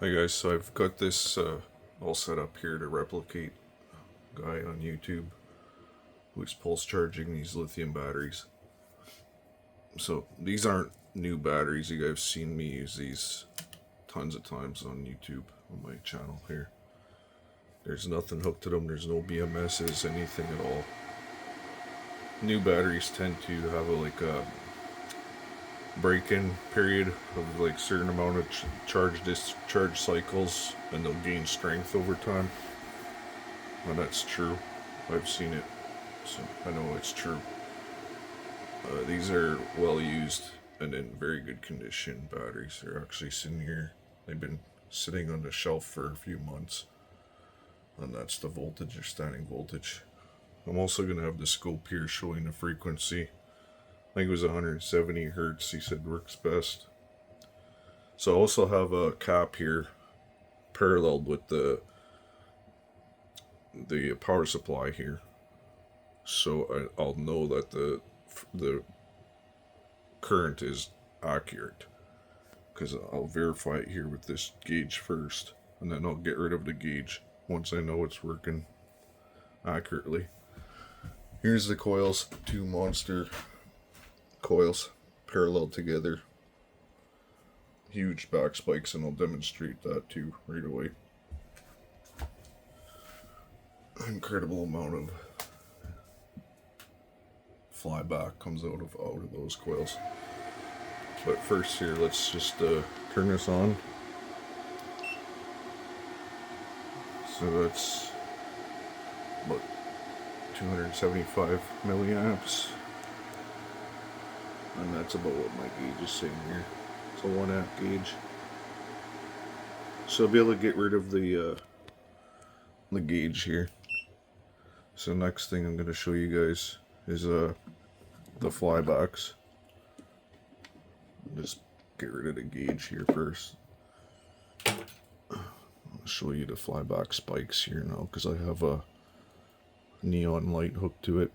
Hi guys, so I've got this all set up here to replicate a guy on YouTube who's pulse charging these lithium batteries. So these aren't new batteries. You guys have seen me use these tons of times on YouTube on my channel here. There's nothing hooked to them. There's no BMSs, anything at all. New batteries tend to have a break-in period of like certain amount of charge discharge cycles, and they'll gain strength over time. And that's true. I've seen it, so I know it's true. These are well used and in very good condition batteries. They're actually sitting here. They've been sitting on the shelf for a few months, and that's the voltage or standing voltage. I'm also going to have the scope here showing the frequency. I think it was 170 hertz, he said works best. So I also have a cap here paralleled with the power supply here. So I'll know that the current is accurate, because I'll verify it here with this gauge first, and then I'll get rid of the gauge once I know it's working accurately. Here's the coils, two monster coils parallel together, huge back spikes, and I'll demonstrate that too right away. Incredible amount of flyback comes out of those coils. But first here, let's just turn this on. So that's about 275 milliamps. And that's about what my gauge is saying here. It's a 1 amp gauge. So I'll be able to get rid of the gauge here. So next thing I'm going to show you guys is the flybacks. Just get rid of the gauge here first. I'll show you the flyback spikes here now, because I have a neon light hooked to it.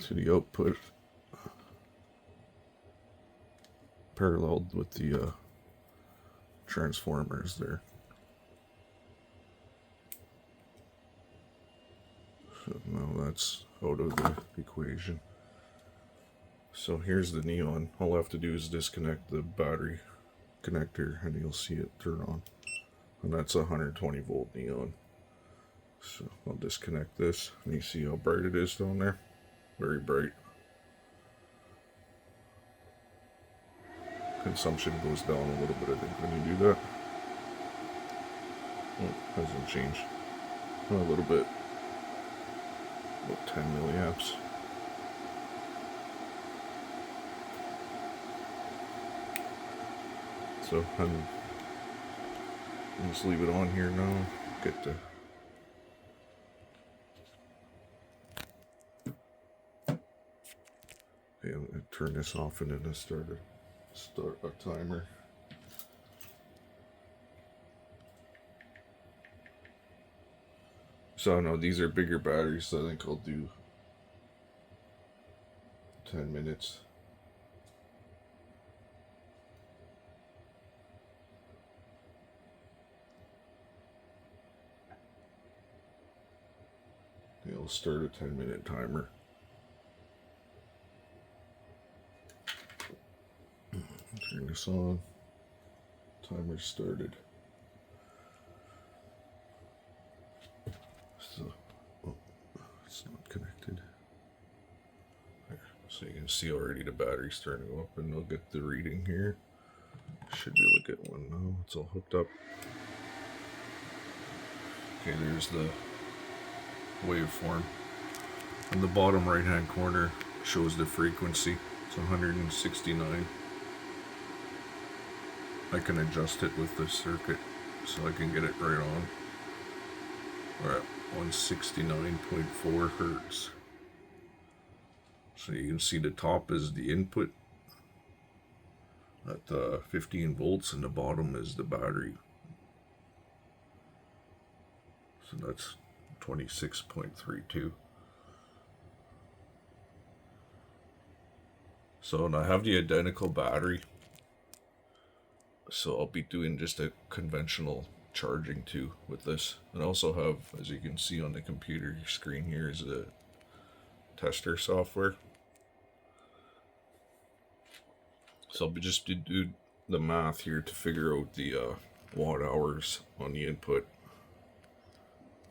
To the output, paralleled with the transformers there. So now that's out of the equation. So here's the neon. All I have to do is disconnect the battery connector and you'll see it turn on. And that's a 120 volt neon. So I'll disconnect this, and you see how bright it is down there? Very bright. Consumption goes down a little bit, I think, when you do that. Oh, hasn't changed. A little bit. About 10 milliamps. So I'm just leave it on here now. Get the turn this off, and then start a timer. So no, these are bigger batteries, so I think I'll do 10 minutes. It'll start a 10-minute timer. Turn this on. Timer started. So, it's not connected. There. So you can see already the battery's turning up, and I'll get the reading here. Should be able to get one now. It's all hooked up. Okay, there's the waveform. On the bottom right hand corner shows the frequency. It's 169. I can adjust it with the circuit so I can get it right on. We're at 169.4 hertz. So you can see the top is the input at 15 volts, and the bottom is the battery. So that's 26.32. So, and I have the identical battery. So I'll be doing just a conventional charging too with this. And I also have, as you can see on the computer screen here, is the tester software. So I'll be just do the math here to figure out the watt hours on the input,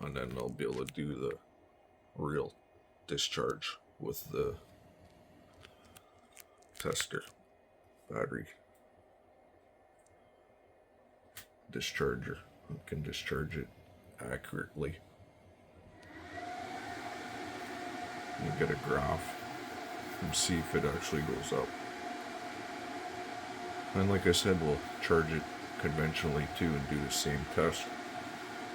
and then I'll be able to do the real discharge with the tester battery discharger. I can discharge it accurately. You get a graph and see if it actually goes up. And like I said, we'll charge it conventionally too and do the same test.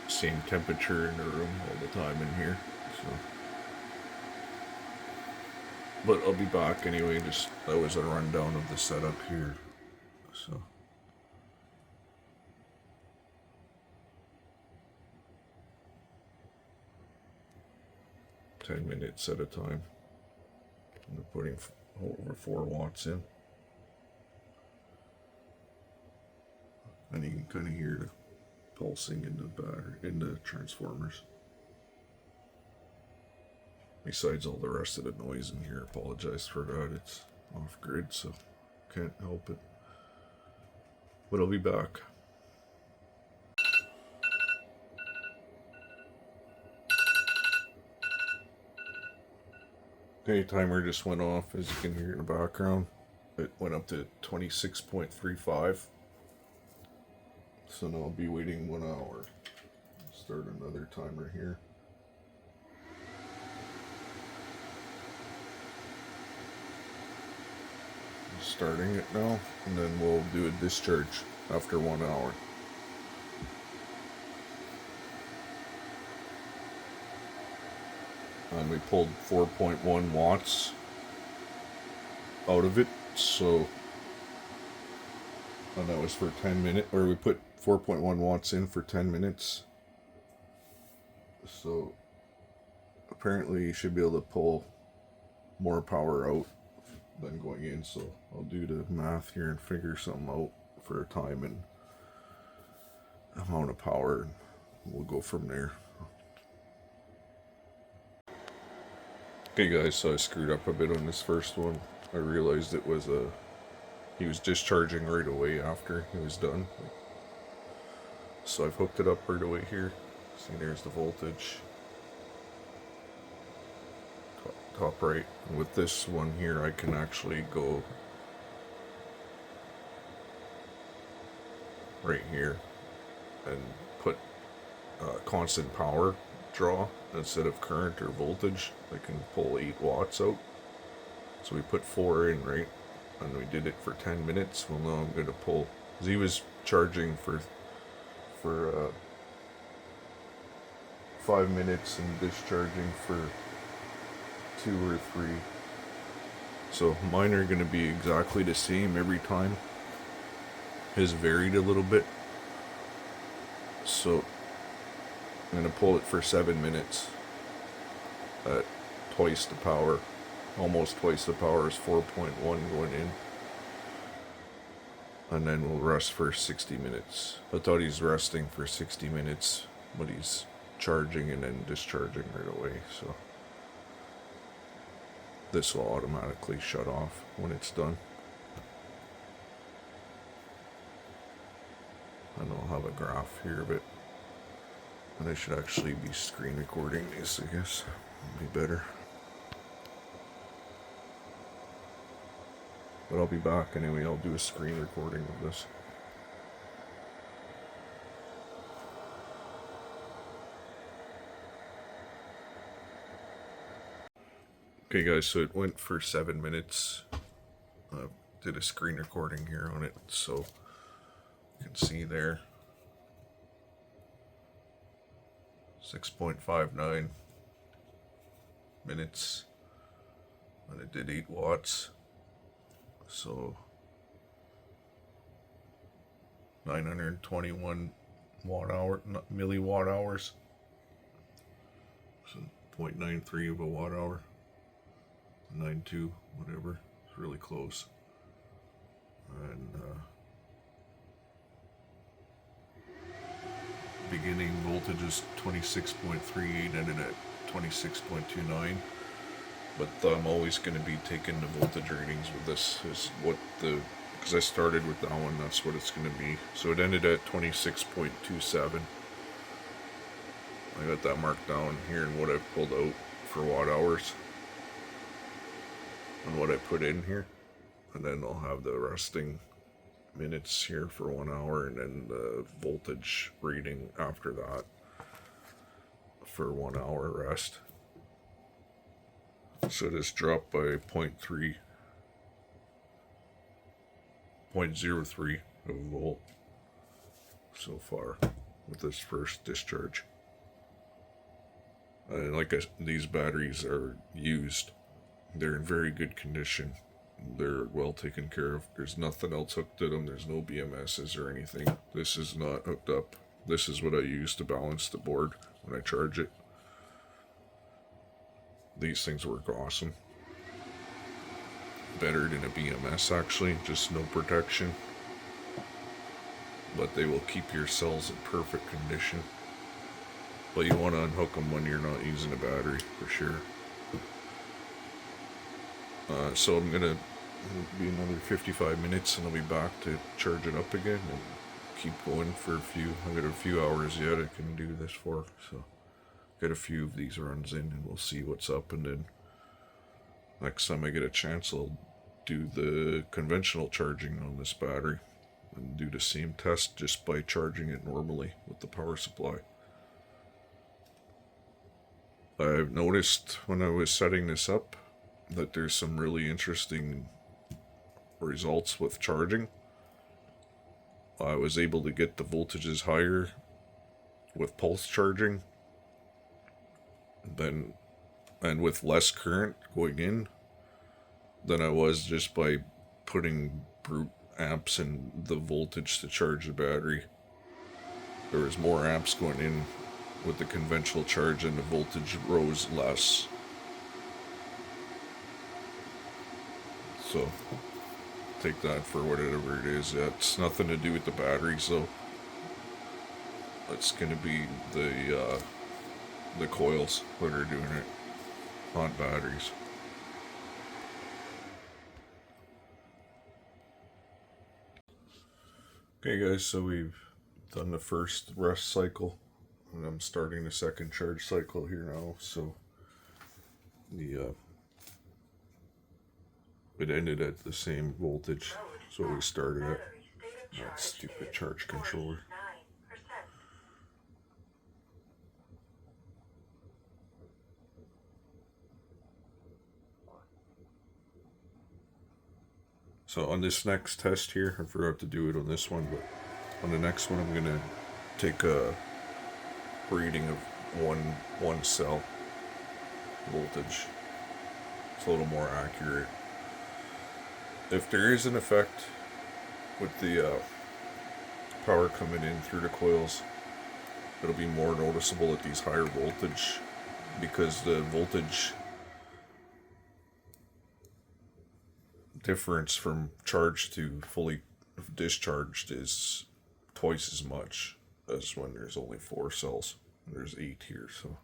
Same temperature in the room all the time in here. So, but I'll be back anyway. Just that was a rundown of the setup here. So. $10 minutes at a time. I'm putting over 4 watts in. And you can kind of hear the pulsing in the battery, in the transformers. Besides all the rest of the noise in here, apologize for that. It's off grid, so can't help it. But I'll be back. Okay, timer just went off, as you can hear in the background. It went up to 26.35. So now I'll be waiting 1 hour. Start another timer here. Starting it now, and then we'll do a discharge after 1 hour. And we pulled 4.1 watts out of it, so, and that was for 10 minutes, or we put 4.1 watts in for 10 minutes. So apparently you should be able to pull more power out than going in, so I'll do the math here and figure something out for time and amount of power, and we'll go from there. Okay guys, so I screwed up a bit on this first one. I realized it was he was discharging right away after he was done. So I've hooked it up right away here. See, there's the voltage. Top right. And with this one here, I can actually go right here and put constant power draw instead of current or voltage. I can pull 8 watts out. So we put 4 in, right? And we did it for 10 minutes. Well, now I'm going to pull, because he was charging for 5 minutes and discharging for 2 or 3. So mine are going to be exactly the same every time. His varied a little bit. So I'm going to pull it for 7 minutes at twice the power. Almost twice the power is 4.1 going in. And then we'll rest for 60 minutes. I thought he's resting for 60 minutes, but he's charging and then discharging right away. So this will automatically shut off when it's done. And I'll have a graph here of it. And I should actually be screen recording this, I guess. It'll be better. But I'll be back anyway. I'll do a screen recording of this. Okay guys, so it went for 7 minutes. I did a screen recording here on it, so you can see there. 6.59 minutes. And it did 8 watts. So 921 milliwatt hours. So 0.93 of a watt hour. 92, whatever. It's really close. And beginning voltage is 26.38, ended at 26.29. But I'm always going to be taking the voltage readings with this. Is what because I started with that one, that's what it's going to be. So it ended at 26.27. I got that marked down here and what I pulled out for watt hours and what I put in here. And then I'll have the resting minutes here for 1 hour and then the voltage reading after that for 1 hour rest. So this dropped by 0.03 of a volt so far with this first discharge. And these batteries are used. They're in very good condition. They're well taken care of. There's nothing else hooked to them. There's no BMSs or anything. This is not hooked up. This is what I use to balance the board when I charge it. These things work awesome. Better than a BMS actually, just no protection. But they will keep your cells in perfect condition. But you want to unhook them when you're not using a battery, for sure. So I'm going to be another 55 minutes and I'll be back to charge it up again and keep going for I've got a few hours yet I can do this for. So get a few of these runs in and we'll see what's up, and then next time I get a chance I'll do the conventional charging on this battery and do the same test just by charging it normally with the power supply. I've noticed when I was setting this up that there's some really interesting results with charging. I was able to get the voltages higher with pulse charging and with less current going in than I was just by putting brute amps in the voltage to charge the battery. There was more amps going in with the conventional charge and the voltage rose less. So take that for whatever it is. It's nothing to do with the batteries though. It's going to be the coils that are doing it, not batteries. Okay guys, so we've done the first rest cycle and I'm starting the second charge cycle here now. So it ended at the same voltage so we started at. That stupid charge controller. So on this next test here, I forgot to do it on this one, but on the next one I'm gonna take a reading of one cell voltage. It's a little more accurate. If there is an effect with the power coming in through the coils, it'll be more noticeable at these higher voltage because the voltage difference from charged to fully discharged is twice as much as when there's only 4 cells. There's 8 here, so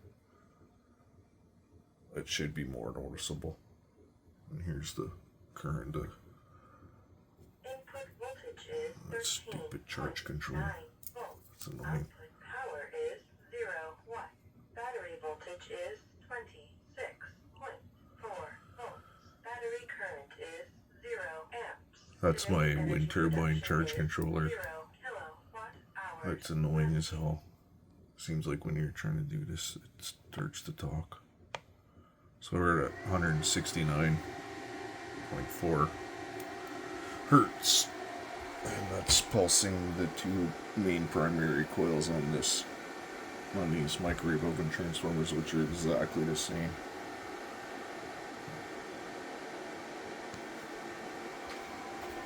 it should be more noticeable. And here's the current. That stupid charge controller. That's annoying. Power is 0 watt. Battery voltage is 26.4 volts. Battery current is 0 amps. That's my wind turbine charge controller. That's annoying as hell. Seems like when you're trying to do this, it starts to talk. So we're at 169.4 hertz. And that's pulsing the 2 main primary coils on these microwave oven transformers, which are exactly the same.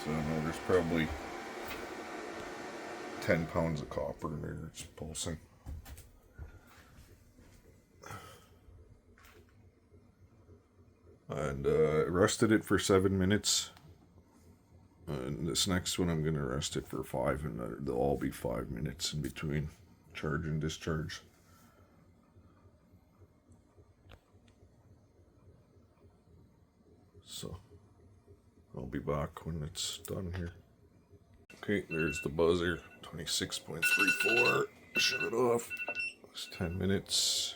So I know there's probably 10 pounds of copper in there that's pulsing. And rested it for 7 minutes. And this next one I'm gonna rest it for 5, and they'll all be 5 minutes in between charge and discharge. So I'll be back when it's done here. Okay, there's the buzzer. 26.34. Shut it off. It's 10 minutes.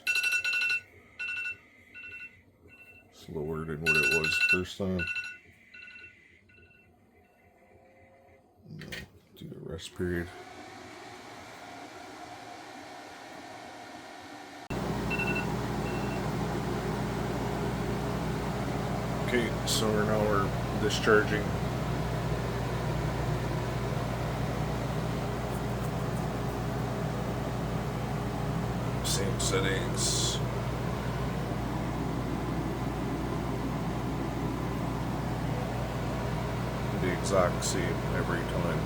It's lower than what it was first time. No, do the rest period. Okay, so now we're discharging. Same settings. The exact same every time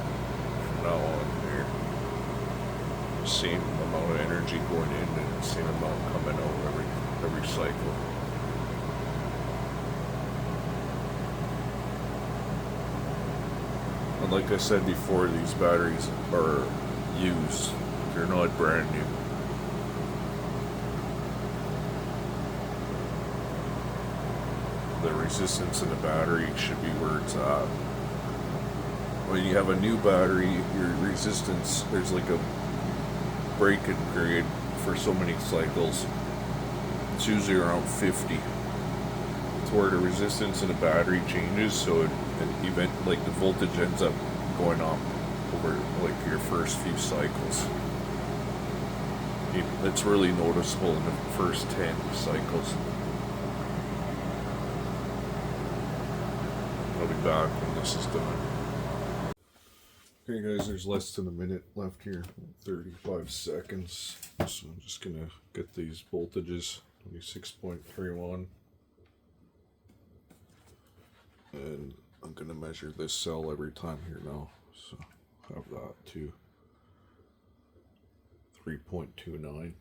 from now on here. Same amount of energy going in and same amount coming out every cycle. And like I said before, these batteries are used. They're not brand new. The resistance in the battery should be where it's at. When you have a new battery, your resistance, there's like a break-in period for so many cycles. It's usually around 50. It's where the resistance in the battery changes, so like the voltage ends up going up over like your first few cycles. It's really noticeable in the first 10 cycles. I'll be back when this is done. Okay guys, there's less than a minute left here, 35 seconds. So I'm just gonna get these voltages, 26.31. And I'm gonna measure this cell every time here now. So have that to 3.29.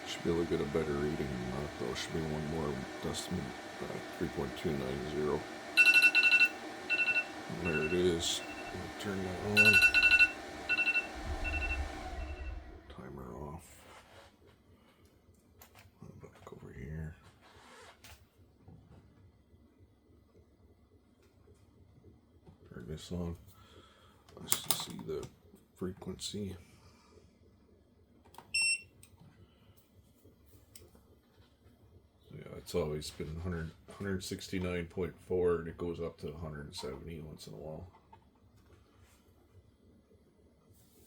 Should be able to get a better reading than that though. Should be one more decimal, 3.290. There it is. Turn that on. Timer off. Back over here. Turn this on. Let's just see the frequency. Yeah, it's always been 169.4 and it goes up to 170 once in a while.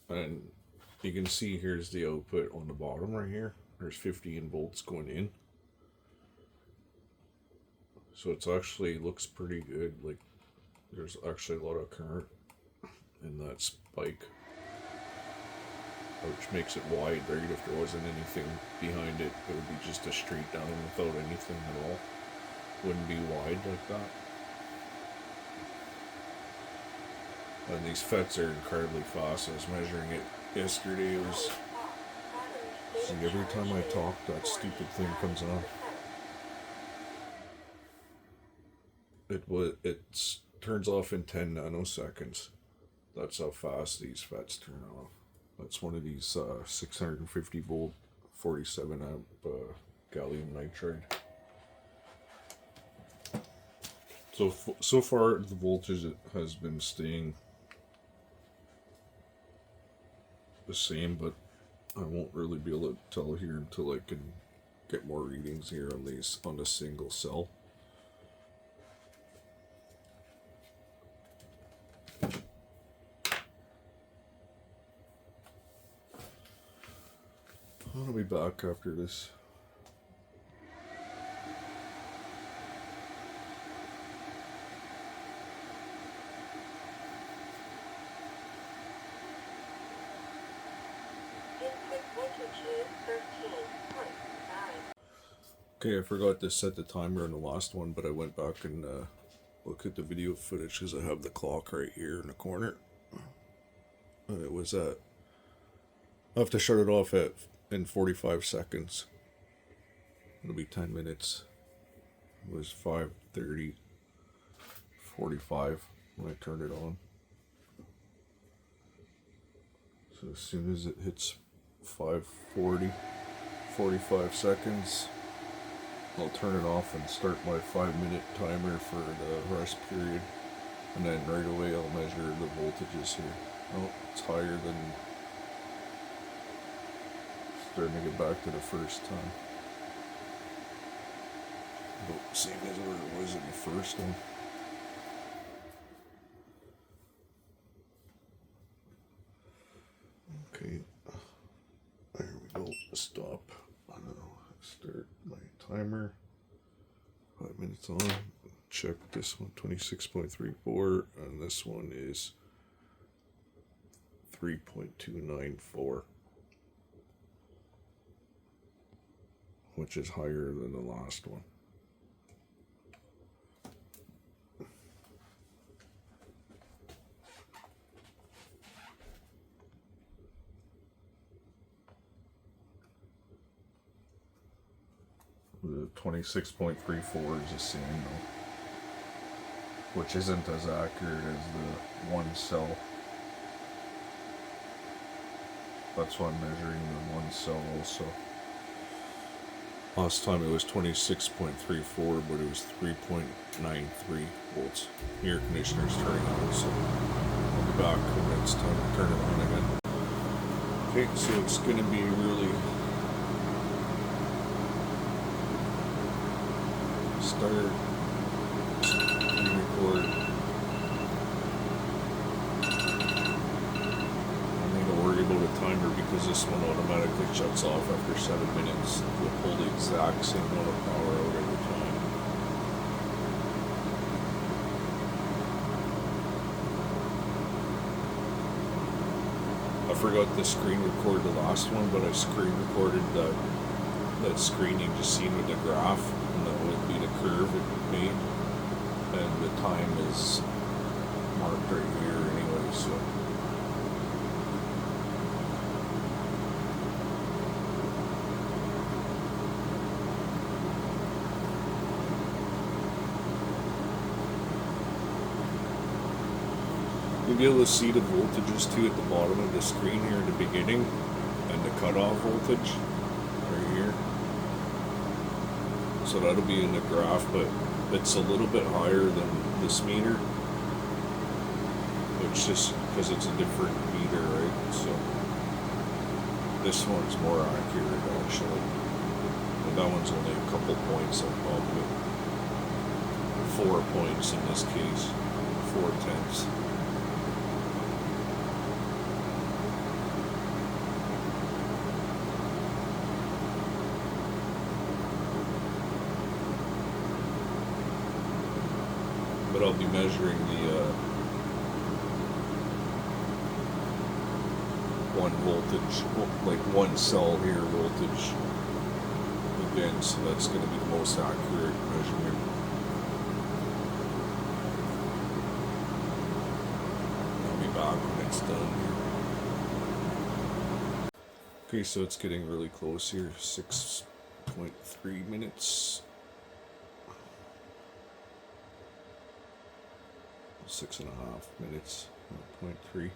And you can see here's the output on the bottom right here. There's 15 volts going in. So it's actually looks pretty good. Like there's actually a lot of current in that spike, which makes it wide, right? If there wasn't anything behind it, it would be just a straight down without anything at all. Wouldn't be wide like that. And these FETs are incredibly fast. I was measuring it yesterday. It was, see, every time I talk, that stupid thing comes on. It turns off in 10 nanoseconds. That's how fast these FETs turn off. That's one of these 650 volt, 47 amp gallium nitride. So far the voltage has been staying the same, but I won't really be able to tell here until I can get more readings here on the single cell. I'll be back after this. Okay, I forgot to set the timer on the last one, but I went back and look at the video footage because I have the clock right here in the corner. And it was at, I have to shut it off in 45 seconds. It'll be 10 minutes. It was 5:30, 45 when I turned it on. So as soon as it hits 5:40, 45 seconds, I'll turn it off and start my 5-minute timer for the rest period. And then right away I'll measure the voltages here. Oh, it's higher than, starting to get back to the first time. About same as where it was in the first one. Okay, there we go. Stop. Start my timer. 5 minutes on. Check this one, 26.34, and this one is 3.294, which is higher than the last one. The 26.34 is the same though, which isn't as accurate as the one cell. That's why I'm measuring the one cell also. Last time it was 26.34, but it was 3.93 volts. The air conditioner's turning on, so I'll be back when it's time to turn it on again. Okay, so it's going to be really start, record. I don't need to worry about a timer because this one automatically shuts off after 7 minutes. We'll pull the exact same amount of power out every time. I forgot to screen record the last one, but I screen recorded that screen you just seen with the graph, and that would be the curve it made, and the time is marked right here anyway, so. You'll be able to see the voltages too at the bottom of the screen here in the beginning, and the cutoff voltage right here. So that'll be in the graph, but it's a little bit higher than this meter. It's just because it's a different meter, right? So this one's more accurate actually. And that one's only a couple points above it. 4 points in this case, 4/10. But I'll be measuring the one voltage, like one cell here voltage again, so that's going to be the most accurate measurement. I'll be back when it's done here. Okay, so it's getting really close here, 6.3 minutes. 6.5 minutes, 0.3.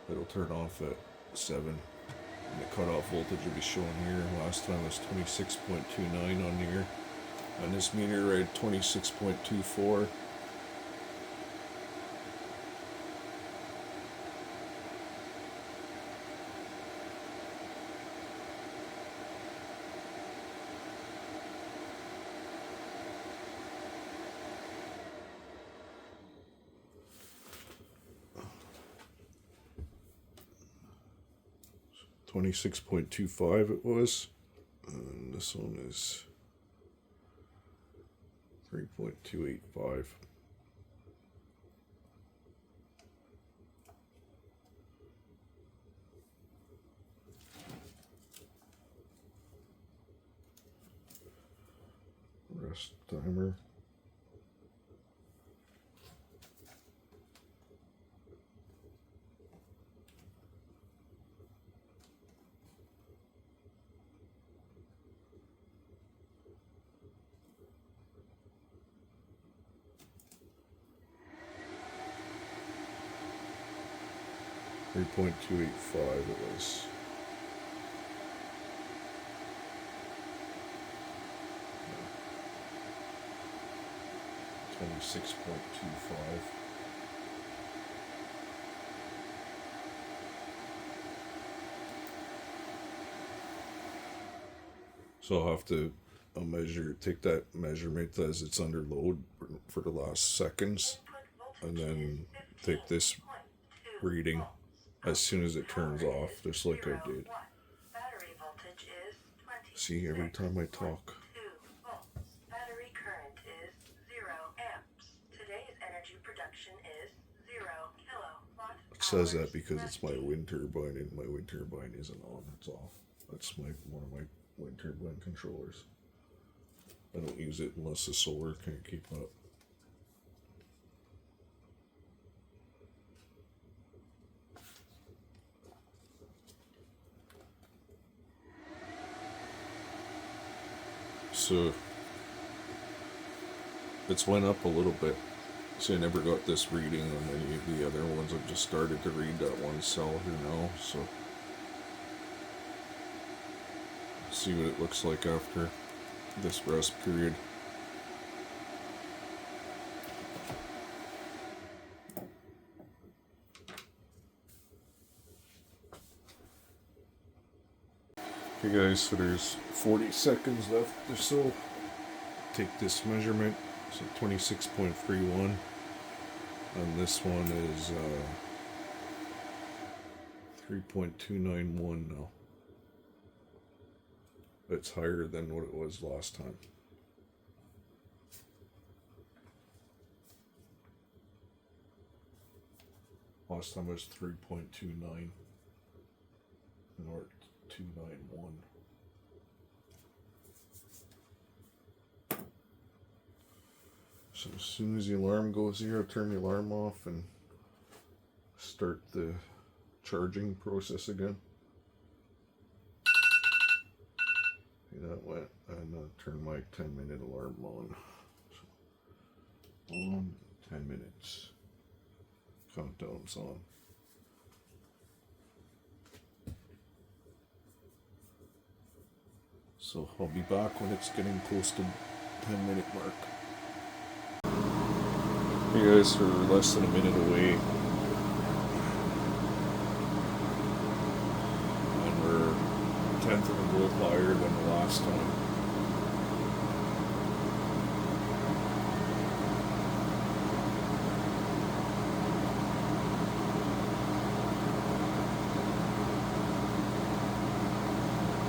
It'll turn off at 7. And the cutoff voltage will be shown here. Last time was 26.29 on here. On this meter, I had 26.24. $26.25 it was, and this one is 3.285. Rest timer. 3.285 it was. Yeah. 26.25. So I'll have to take that measurement as it's under load for the last seconds, and then take this reading as soon as it turns off, just like I did. Battery voltage is 20. See, every time I talk. 2 volts. Battery current is 0 amps. Today's energy production is 0 kilowatt. It says that because it's my wind turbine, and my wind turbine isn't on, it's off. That's one of my wind turbine controllers. I don't use it unless the solar can't keep up. So it's went up a little bit. So I never got this reading on any of the other ones. I've just started to read that one cell here now. So see what it looks like after this rest period. Okay guys, so there's 40 seconds left or so. Take this measurement, so 26.31, and this one is 3.291 now. It's higher than what it was last time. Last time it was 3.29, and we're at 291. So as soon as the alarm goes here, I'll turn the alarm off and start the charging process again. Okay, that went, and I'll turn my 10-minute alarm on. So, on 10 minutes. Countdown's on. So I'll be back when it's getting close to 10-minute mark. Hey guys, we're less than a minute away. And we're 1/10 of a volt higher than the last time.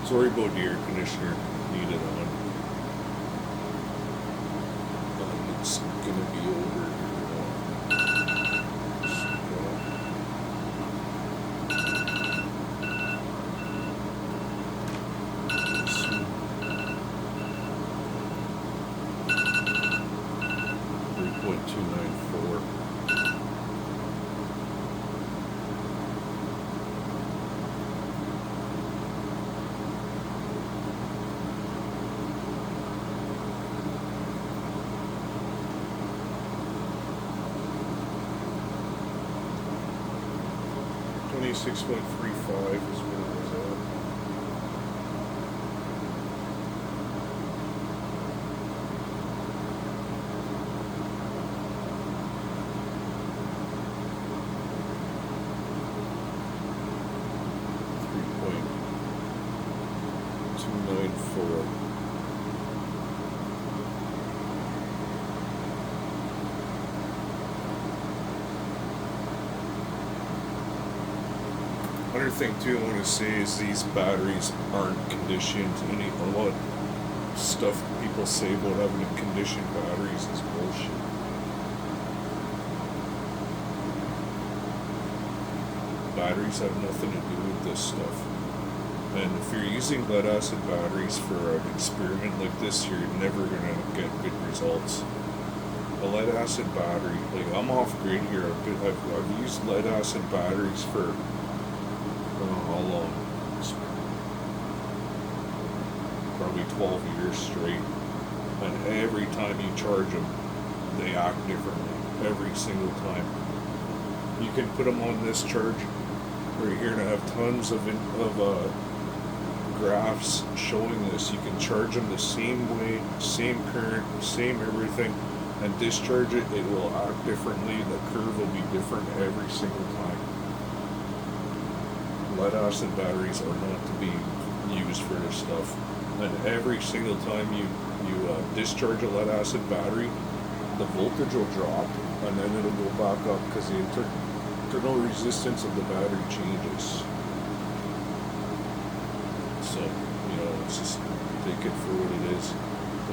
Sorry about the air conditioner, needed on. It's gonna be over here now. 3.294. $26.35 is what it was at. $3.294. Another thing too I want to say is these batteries aren't conditioned. A lot of stuff people say about having conditioned batteries is bullshit. Batteries have nothing to do with this stuff. And if you're using lead acid batteries for an experiment like this, you're never gonna get good results. A lead acid battery, like I'm off grid here. I've used lead acid batteries for I don't know how long. It's probably 12 years straight. And every time you charge them, they act differently. Every single time. You can put them on this charge Right here, and I have tons of graphs showing this. You can charge them the same way, same current, same everything, and discharge it. It will act differently. The curve will be different every single time. Lead acid batteries are not to be used for this stuff. And every single time you discharge a lead acid battery, the voltage will drop, and then it'll go back up because the internal resistance of the battery changes. So, it's just take it for what it is.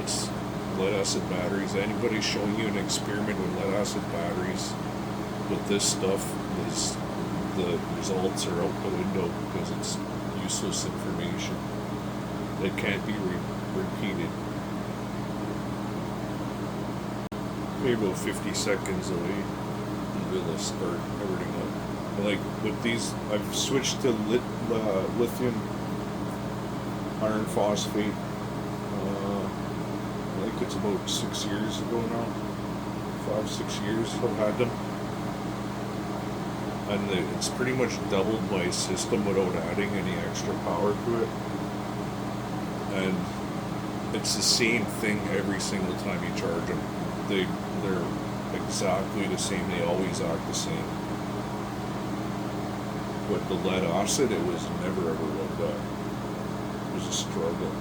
It's lead acid batteries. Anybody showing you an experiment with lead acid batteries with this stuff, the results are out the window because it's useless information. It can't be repeated. Maybe about 50 seconds away, and we'll start everything up. Like with these, I've switched to lithium iron phosphate. I think it's about 6 years ago now. 5-6 years I've had them, and it's pretty much doubled my system without adding any extra power to it. And it's the same thing every single time you charge them. They're exactly the same. They always act the same. With the lead acid, it was never ever like that. It was a struggle.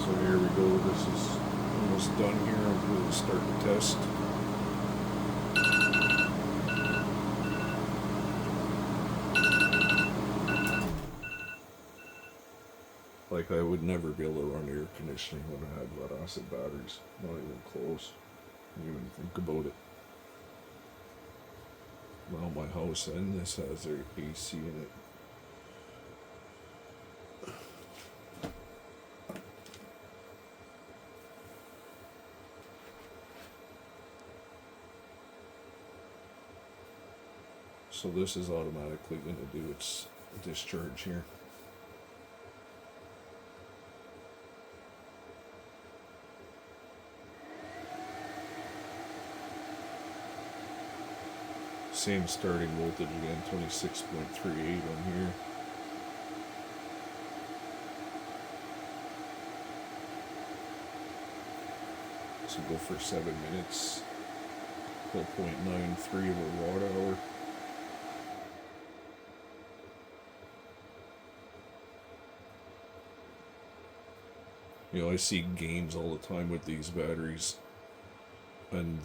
So here we go. This is almost done here. We'll start the test. Like, I would never be able to run air conditioning when I had lead acid batteries. Not even close. Don't even think about it. Well, my house and this has their AC in it. So this is automatically going to do its discharge here. Same starting voltage again, 26.38 on here. So go for 7 minutes, 12.93 of a watt hour. I see games all the time with these batteries, and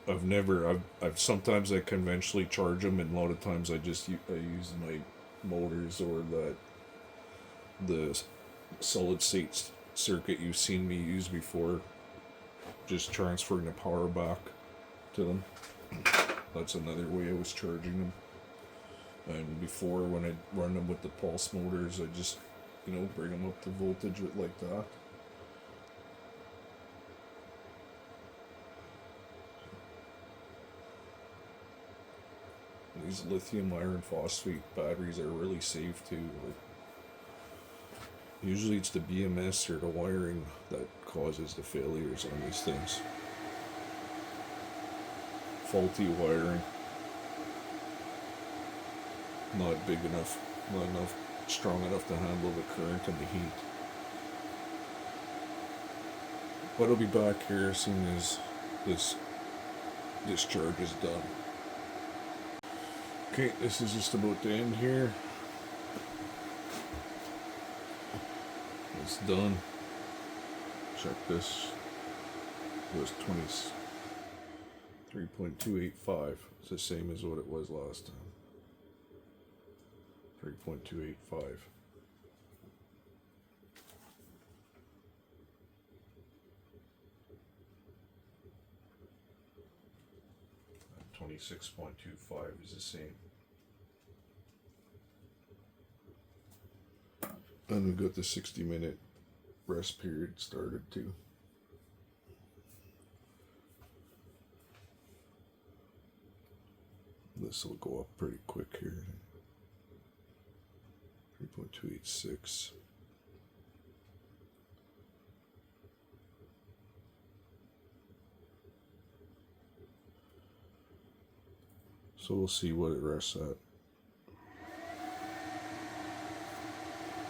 I've sometimes I conventionally charge them, and a lot of times I use my motors or the solid state circuit you've seen me use before, just transferring the power back to them. That's another way I was charging them. And before, when I run them with the pulse motors, I just bring them up to voltage with like that. These lithium iron phosphate batteries are really safe too. Usually it's the BMS or the wiring that causes the failures on these things. Faulty wiring. Not big enough, strong enough to handle the current and the heat. But I'll be back here as soon as this discharge is done. Okay, this is just about to end here. It's done. Check this. It was 23.285. It's the same as what it was last time. 3.285. 26.25 is the same. And we've got the 60-minute rest period started too. This will go up pretty quick here. 3.286. So we'll see what it rests at.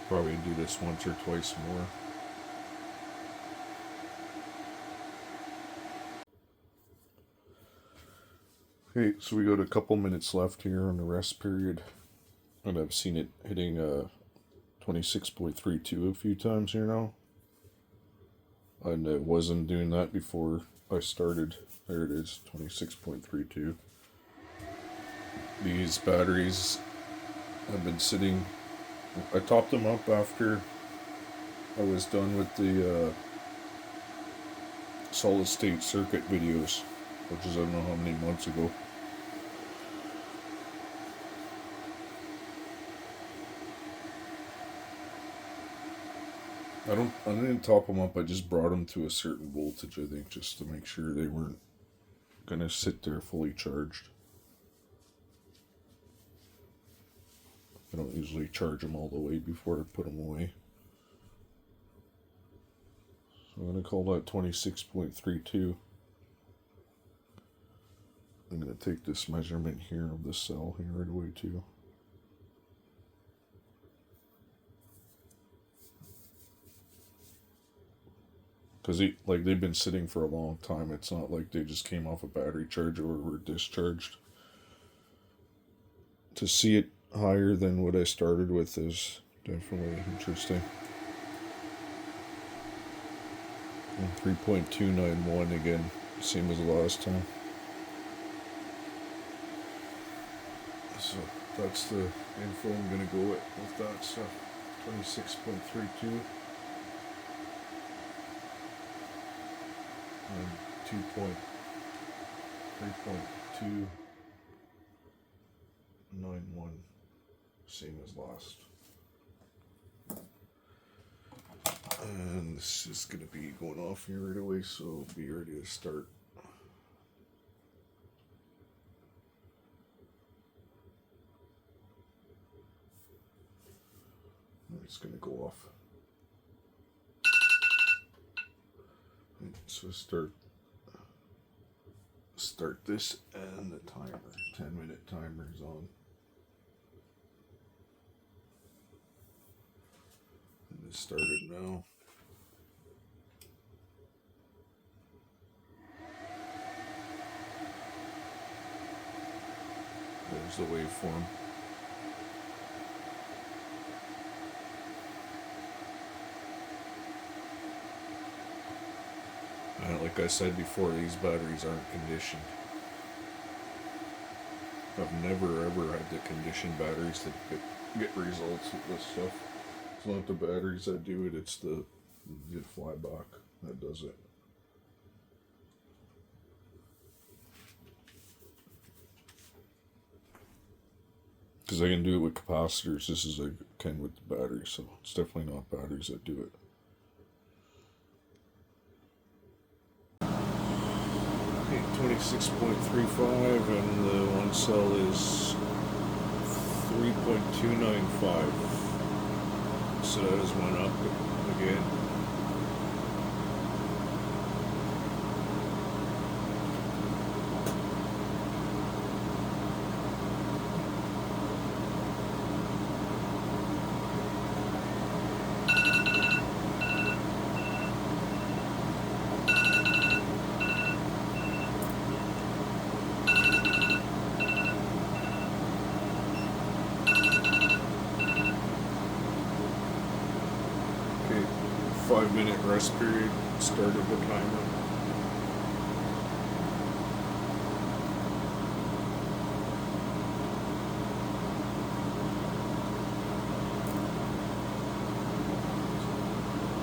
Probably do this once or twice more. Okay, so we got a couple minutes left here on the rest period, and I've seen it hitting 26.32 a few times here now. And it wasn't doing that before I started. There it is, 26.32. These batteries have been sitting. I topped them up after I was done with the solid state circuit videos, which is I don't know how many months ago. I didn't top them up, I just brought them to a certain voltage, I think, just to make sure they weren't gonna sit there fully charged. I don't usually charge them all the way before I put them away. So I'm gonna call that 26.32. I'm gonna take this measurement here of the cell here right away too. Because they've been sitting for a long time. It's not like they just came off a battery charger or were discharged. To see it higher than what I started with is definitely interesting. And 3.291 again, same as the last time. So that's the info I'm going to go with that stuff. 26.32. And 3.291, same as last. And this is going to be going off here right away, so be ready to start. It's going to go off. So start this, and the timer, 10-minute timer is on. And it started now. There's the waveform. Like I said before, these batteries aren't conditioned. I've never ever had to condition batteries to get results with this stuff. It's not the batteries that do it, it's the flyback that does it. Because I can do it with capacitors, this is I can with the batteries, so it's definitely not batteries that do it. 26.35, and the one cell is 3.295. So that has went up again. Okay, 5-minute rest period, started the timer.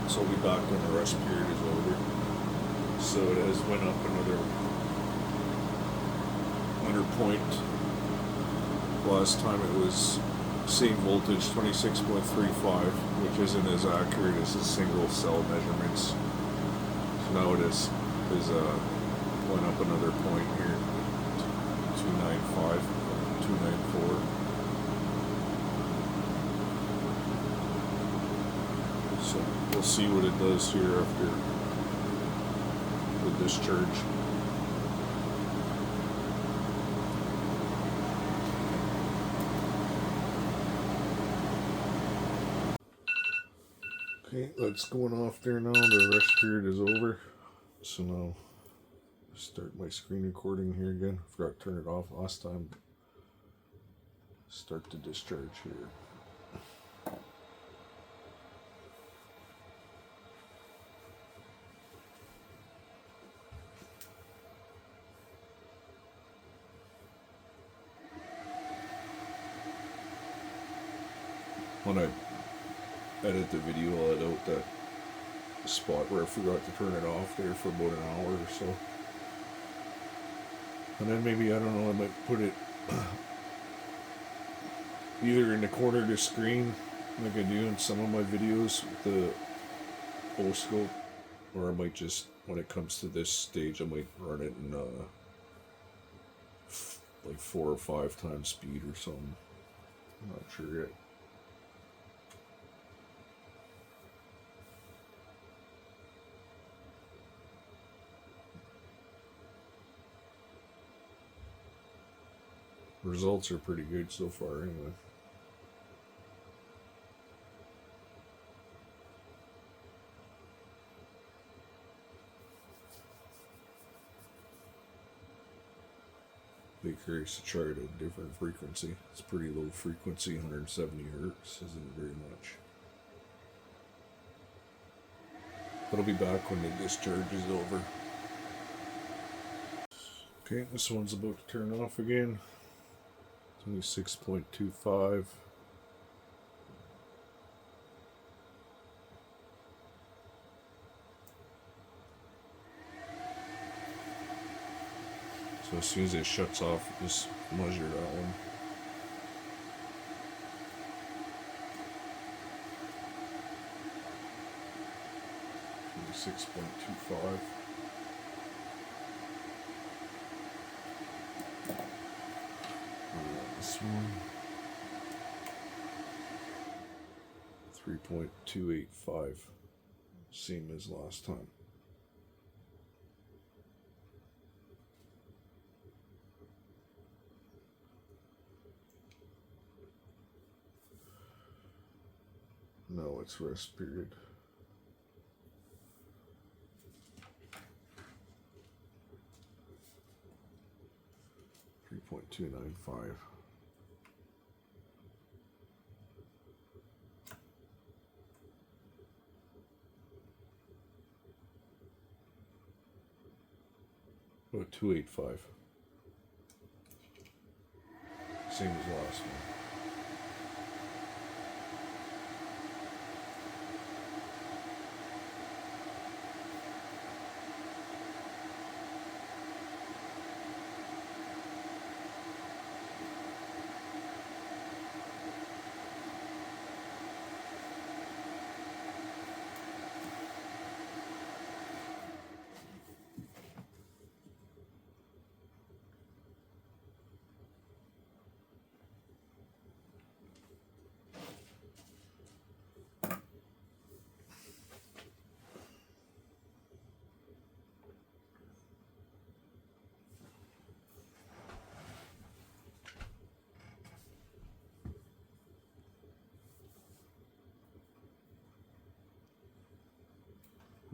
So I'll be back when the rest period is over. So it has went up another point. Last time it was same voltage, 26.35, which isn't as accurate as the single cell measurements. So now it is went up another point here, 295, 294. So we'll see what it does here after the discharge. Okay, that's going off there now. The rest period is over. So now start my screen recording here again. Forgot to turn it off last time. Start the discharge here. When I edit the video, I'll edit out that spot where I forgot to turn it off there for about an hour or so. And then maybe, I don't know, I might put it either in the corner of the screen, like I do in some of my videos with the O-scope, or I might just, when it comes to this stage, I might run it in like 4 or 5 times speed or something. I'm not sure yet. Results are pretty good so far anyway. Be curious to try it at a different frequency. It's pretty low frequency, 170 hertz isn't very much. But I'll be back when the discharge is over. Okay, this one's about to turn off again. 26.25. So as soon as it shuts off, just measure that one. .25. This one. 3.285. Same as last time. No, it's rest period. .295. Oh, 285. Same as last one.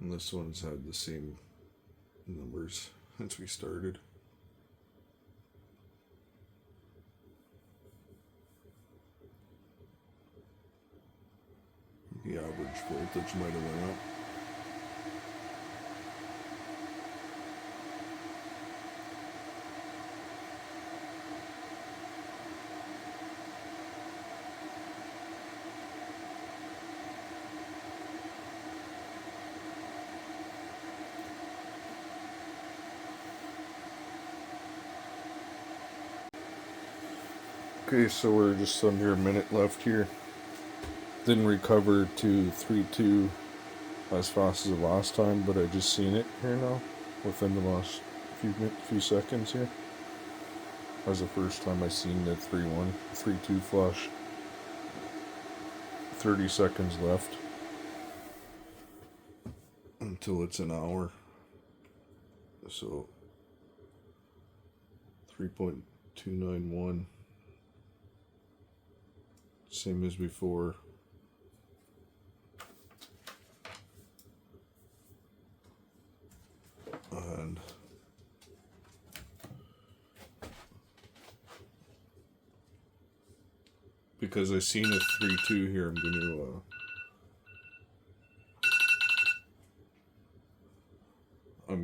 And this one's had the same numbers since we started. The average voltage might have went up. Okay, so we're just under a minute left here. Didn't recover to 3.2 as fast as the last time, but I just seen it here now within the last few seconds here. That was the first time I seen the 3.1, 3.2 flash. 30 seconds left until it's an hour. So 3.291. Same as before. because I seen a 3.2 here, I'm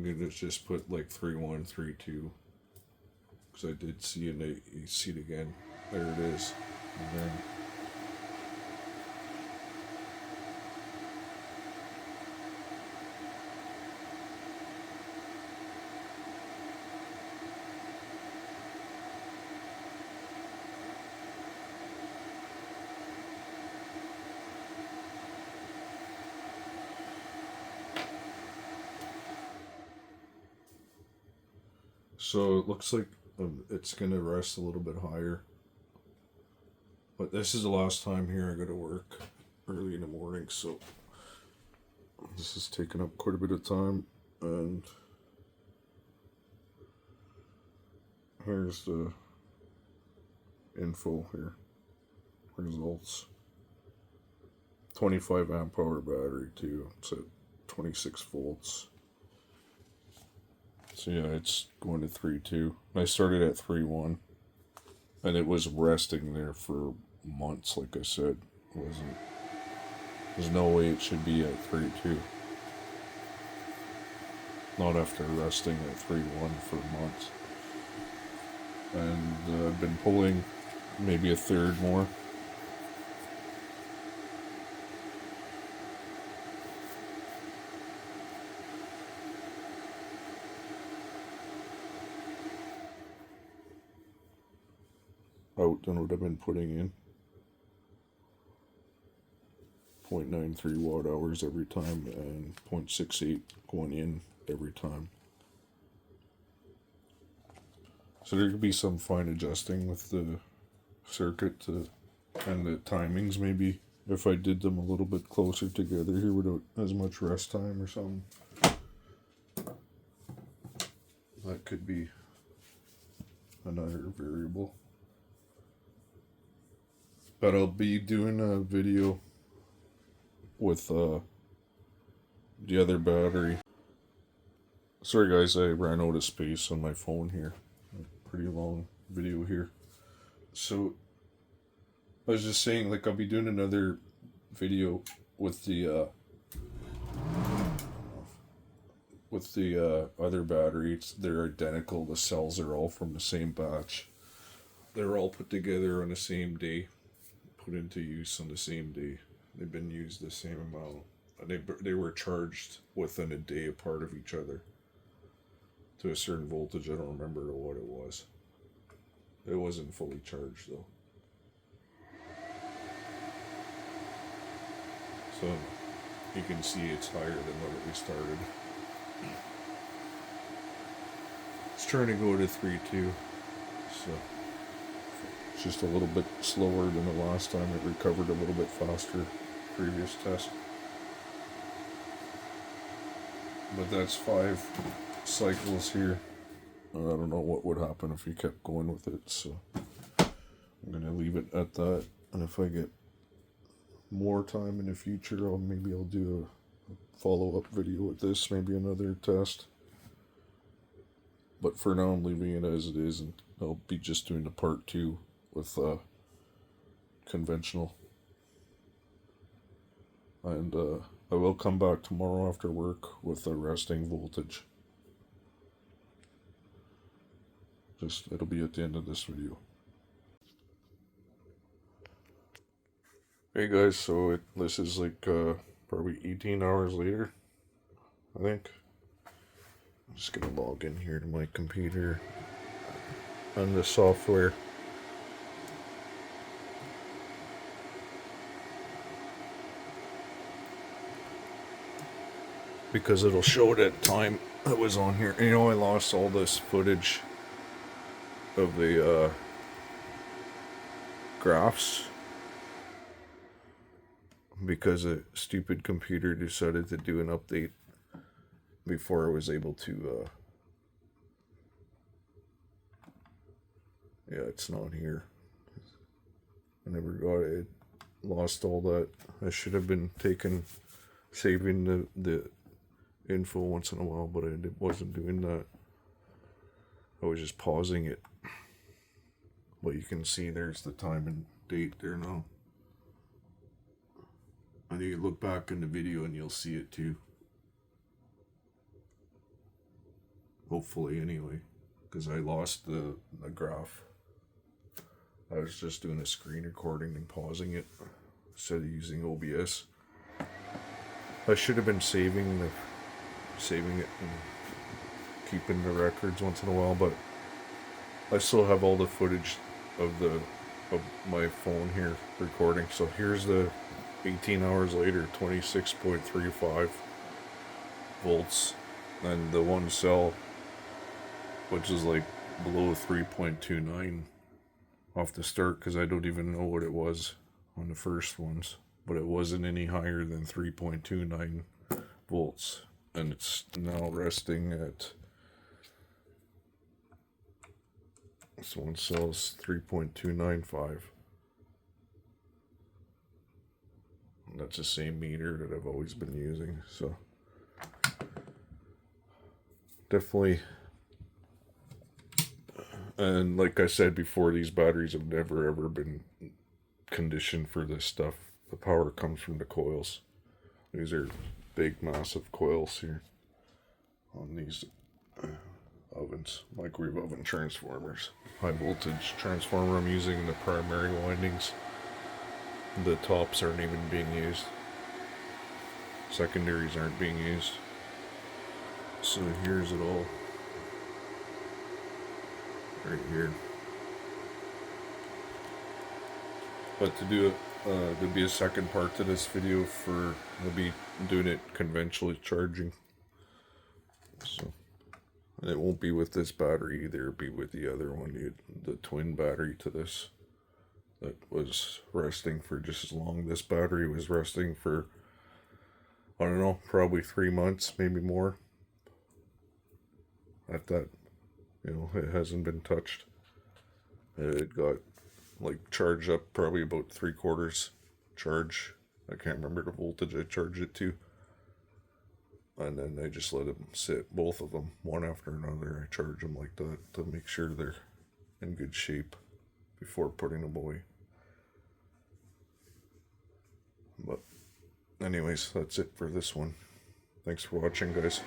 gonna just put like 3.1, 3.2, because I did see it. You see it again. There it is. And then so it looks like it's gonna rest a little bit higher. But this is the last time here I go to work early in the morning, so this is taking up quite a bit of time. And here's the info here. Results. 25 amp hour battery too. It's at 26 volts. So yeah, it's going to 3.2. I started at 3.1, and it was resting there for months. Like I said, it wasn't. There's no way it should be at 3.2. Not after resting at 3.1 for months. And I've been pulling maybe a third more. Out than what I've been putting in. 0.93 watt hours every time and 0.68 going in every time. So there could be some fine adjusting with the circuit and the timings, maybe if I did them a little bit closer together here without as much rest time or something. That could be another variable. But I'll be doing a video with the other battery. Sorry guys, I ran out of space on my phone here. A pretty long video here. So I was just saying, like, I'll be doing another video with the other battery. They're identical. The cells are all from the same batch. They're all put together on the same day, put into use on the same day. They've been used the same amount. They were charged within a day apart of each other to a certain voltage. I don't remember what it was. It wasn't fully charged though. So you can see it's higher than what we started. It's trying to go to 3.2, so it's just a little bit slower than the last time. It recovered a little bit faster previous test. But that's 5 cycles here. I don't know what would happen if you kept going with it, so I'm gonna leave it at that. And if I get more time in the future, maybe I'll do a follow-up video with this, maybe another test. But for now, I'm leaving it as it is, and I'll be just doing the part 2 with conventional. And I will come back tomorrow after work with a resting voltage. It'll be at the end of this video. Hey guys, so this is like probably 18 hours later, I think. I'm just gonna log in here to my computer and the software. Because it'll show that time I was on here. You know, I lost all this footage of the graphs because a stupid computer decided to do an update before I was able to yeah, it's not here. I never got it. Lost all that. I should have been saving the info once in a while, but I wasn't doing that. I was just pausing it. But you can see there's the time date there now. I think you look back in the video and you'll see it too. Hopefully, anyway, because I lost the graph. I was just doing a screen recording and pausing it instead of using OBS. I should have been saving it and keeping the records once in a while, but I still have all the footage of my phone here recording. So here's the 18 hours later, 26.35 volts, and the one cell, which is like below 3.29 off the start, because I don't even know what it was on the first ones, but it wasn't any higher than 3.29 volts, and it's now resting at, this one sells 3.295. That's the same meter that I've always been using, so definitely. And like I said before, these batteries have never ever been conditioned for this stuff. The power comes from the coils. These are big, massive coils here on these ovens, microwave oven transformers. High voltage transformer I'm using the primary windings. The tops aren't even being used. Secondaries aren't being used. So here's it all. Right here. But to do it, there'll be a second part to this video for, I'll be doing it conventionally charging. So, and it won't be with this battery either, it'll be with the other one, the twin battery to this. That was resting for just as long. This battery was resting for, I don't know, probably 3 months, maybe more. At that, it hasn't been touched. It got like charged up probably about 3/4 charge. I can't remember the voltage I charged it to. And then I just let them sit, both of them, one after another. I charge them like that to make sure they're in good shape before putting them away. But anyways, that's it for this one. Thanks for watching, guys.